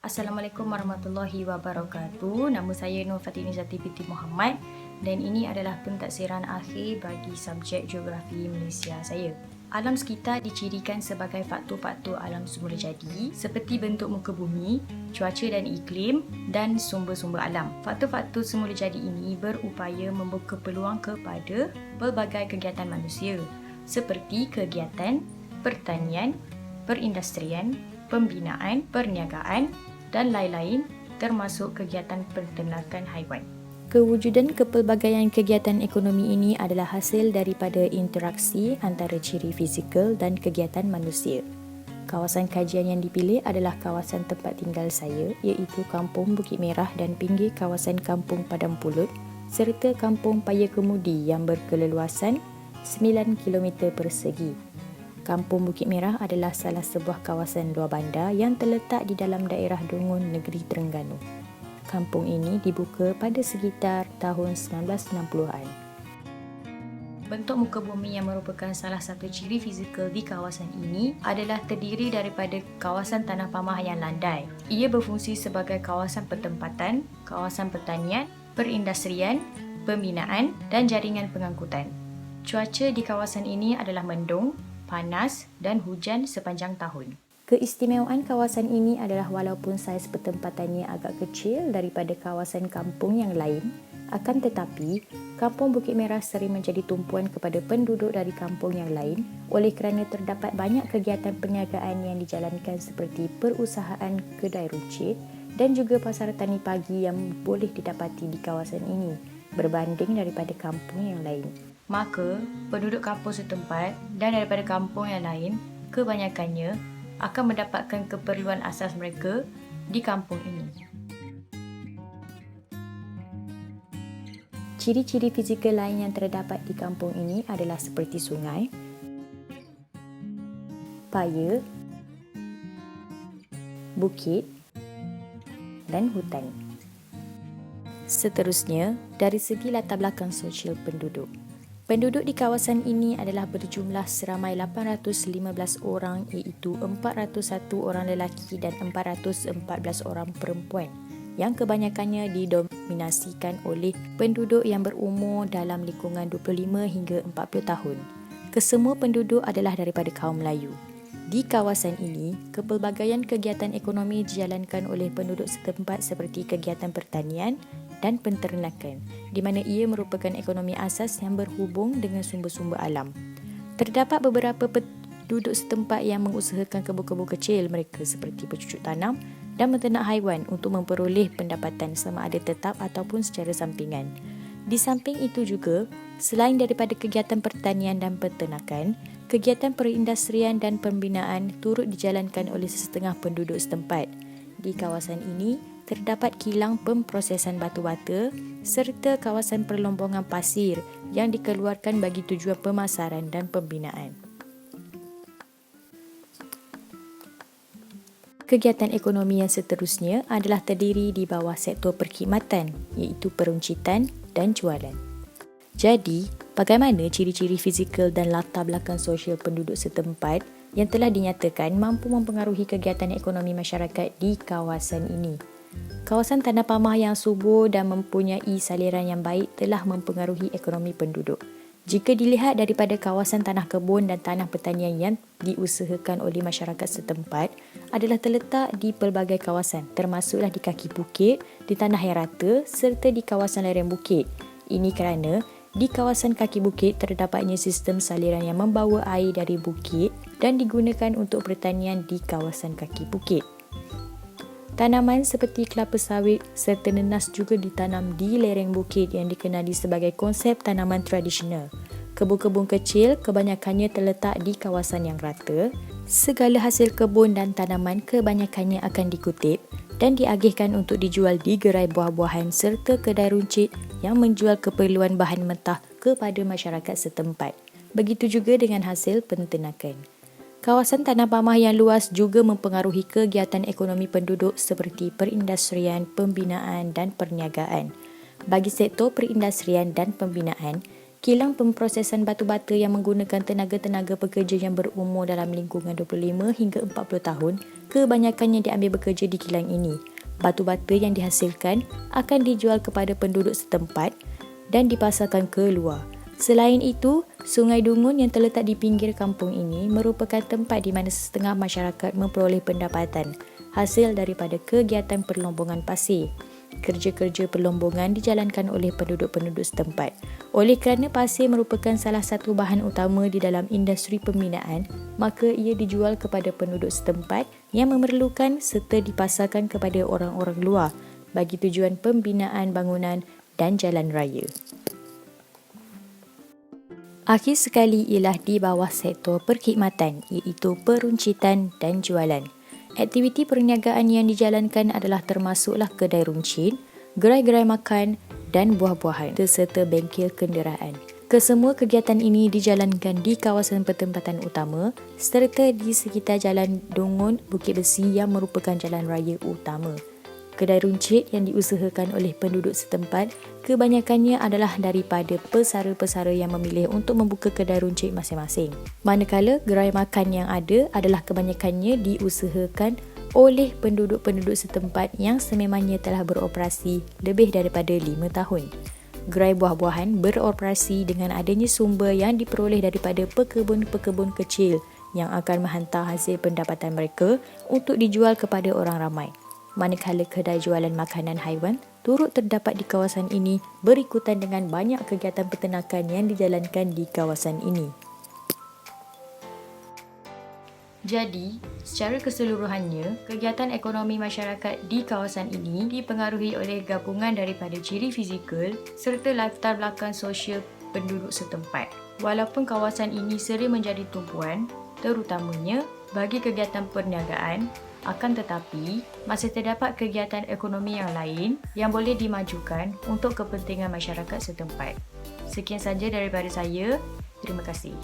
Assalamualaikum warahmatullahi wabarakatuh. Nama saya Nur Fatinizati binti Muhammad dan ini adalah pentaksiran akhir bagi subjek Geografi Malaysia saya. Alam sekitar dicirikan sebagai faktor-faktor alam semula jadi seperti bentuk muka bumi, cuaca dan iklim dan sumber-sumber alam. Faktor-faktor semula jadi ini berupaya membuka peluang kepada pelbagai kegiatan manusia seperti kegiatan pertanian, perindustrian, pembinaan, perniagaan dan lain-lain termasuk kegiatan peternakan haiwan. Kewujudan kepelbagaian kegiatan ekonomi ini adalah hasil daripada interaksi antara ciri fizikal dan kegiatan manusia. Kawasan kajian yang dipilih adalah kawasan tempat tinggal saya iaitu Kampung Bukit Merah dan pinggir kawasan Kampung Padang Pulut serta Kampung Paya Kemudi yang berkeleluasan 9 km persegi. Kampung Bukit Merah adalah salah sebuah kawasan luar bandar yang terletak di dalam daerah Dungun, negeri Terengganu. Kampung ini dibuka pada sekitar tahun 1960-an. Bentuk muka bumi yang merupakan salah satu ciri fizikal di kawasan ini adalah terdiri daripada kawasan tanah pamah yang landai. Ia berfungsi sebagai kawasan pertempatan, kawasan pertanian, perindustrian, pembinaan dan jaringan pengangkutan. Cuaca di kawasan ini adalah mendung, panas dan hujan sepanjang tahun. Keistimewaan kawasan ini adalah walaupun saiz pertempatannya agak kecil daripada kawasan kampung yang lain, akan tetapi Kampung Bukit Merah sering menjadi tumpuan kepada penduduk dari kampung yang lain oleh kerana terdapat banyak kegiatan perniagaan yang dijalankan seperti perusahaan kedai runcit dan juga pasar tani pagi yang boleh didapati di kawasan ini berbanding daripada kampung yang lain. Maka, penduduk kampung setempat dan daripada kampung yang lain kebanyakannya akan mendapatkan keperluan asas mereka di kampung ini. Ciri-ciri fizikal lain yang terdapat di kampung ini adalah seperti sungai, paya, bukit dan hutan. Seterusnya, dari segi latar belakang sosial penduduk. Penduduk di kawasan ini adalah berjumlah seramai 815 orang iaitu 401 orang lelaki dan 414 orang perempuan yang kebanyakannya didominasikan oleh penduduk yang berumur dalam lingkungan 25 hingga 40 tahun. Kesemua penduduk adalah daripada kaum Melayu. Di kawasan ini, kepelbagaian kegiatan ekonomi dijalankan oleh penduduk setempat seperti kegiatan pertanian dan penternakan, di mana ia merupakan ekonomi asas yang berhubung dengan sumber-sumber alam. Terdapat beberapa penduduk setempat yang mengusahakan kebun-kebun kecil mereka seperti bercucuk tanam dan menternak haiwan untuk memperoleh pendapatan sama ada tetap ataupun secara sampingan. Di samping itu juga, selain daripada kegiatan pertanian dan peternakan, kegiatan perindustrian dan pembinaan turut dijalankan oleh sesetengah penduduk setempat. Di kawasan ini, terdapat kilang pemprosesan batu bata serta kawasan perlombongan pasir yang dikeluarkan bagi tujuan pemasaran dan pembinaan. Kegiatan ekonomi yang seterusnya adalah terdiri di bawah sektor perkhidmatan iaitu peruncitan dan jualan. Jadi, bagaimana ciri-ciri fizikal dan latar belakang sosial penduduk setempat yang telah dinyatakan mampu mempengaruhi kegiatan ekonomi masyarakat di kawasan ini? Kawasan tanah pamah yang subur dan mempunyai saliran yang baik telah mempengaruhi ekonomi penduduk. Jika dilihat daripada kawasan tanah kebun dan tanah pertanian yang diusahakan oleh masyarakat setempat adalah terletak di pelbagai kawasan, termasuklah di kaki bukit, di tanah yang rata serta di kawasan lereng bukit. Ini kerana di kawasan kaki bukit terdapatnya sistem saliran yang membawa air dari bukit dan digunakan untuk pertanian di kawasan kaki bukit. Tanaman seperti kelapa sawit serta nenas juga ditanam di lereng bukit yang dikenali sebagai konsep tanaman tradisional. Kebun-kebun kecil kebanyakannya terletak di kawasan yang rata. Segala hasil kebun dan tanaman kebanyakannya akan dikutip dan diagihkan untuk dijual di gerai buah-buahan serta kedai runcit yang menjual keperluan bahan mentah kepada masyarakat setempat. Begitu juga dengan hasil penternakan. Kawasan tanah pamah yang luas juga mempengaruhi kegiatan ekonomi penduduk seperti perindustrian, pembinaan dan perniagaan. Bagi sektor perindustrian dan pembinaan, Kilang pemprosesan batu bata yang menggunakan tenaga-tenaga pekerja yang berumur dalam lingkungan 25 hingga 40 tahun, kebanyakannya diambil bekerja di kilang ini. Batu bata yang dihasilkan akan dijual kepada penduduk setempat dan dipasarkan ke luar. Selain itu, Sungai Dungun yang terletak di pinggir kampung ini merupakan tempat di mana setengah masyarakat memperoleh pendapatan hasil daripada kegiatan perlombongan pasir. Kerja-kerja perlombongan dijalankan oleh penduduk-penduduk setempat. Oleh kerana pasir merupakan salah satu bahan utama di dalam industri pembinaan, maka ia dijual kepada penduduk setempat yang memerlukan serta dipasarkan kepada orang-orang luar bagi tujuan pembinaan bangunan dan jalan raya. Akhir sekali ialah di bawah sektor perkhidmatan, iaitu peruncitan dan jualan. Aktiviti perniagaan yang dijalankan adalah termasuklah kedai runcit, gerai-gerai makan dan buah-buahan serta bengkel kenderaan. Kesemua kegiatan ini dijalankan di kawasan pertempatan utama serta di sekitar Jalan Dungun Bukit Besi yang merupakan jalan raya utama. Kedai runcit yang diusahakan oleh penduduk setempat kebanyakannya adalah daripada pesara-pesara yang memilih untuk membuka kedai runcit masing-masing. Manakala gerai makan yang ada adalah kebanyakannya diusahakan oleh penduduk-penduduk setempat yang sememangnya telah beroperasi lebih daripada 5 tahun. Gerai buah-buahan beroperasi dengan adanya sumber yang diperoleh daripada pekebun-pekebun kecil yang akan menghantar hasil pendapatan mereka untuk dijual kepada orang ramai. Manakala kedai jualan makanan haiwan turut terdapat di kawasan ini berikutan dengan banyak kegiatan peternakan yang dijalankan di kawasan ini. Jadi, secara keseluruhannya, kegiatan ekonomi masyarakat di kawasan ini dipengaruhi oleh gabungan daripada ciri fizikal serta latar belakang sosial penduduk setempat. Walaupun kawasan ini sering menjadi tumpuan, terutamanya bagi kegiatan perniagaan, akan tetapi, masih terdapat kegiatan ekonomi yang lain yang boleh dimajukan untuk kepentingan masyarakat setempat. Sekian saja daripada saya. Terima kasih.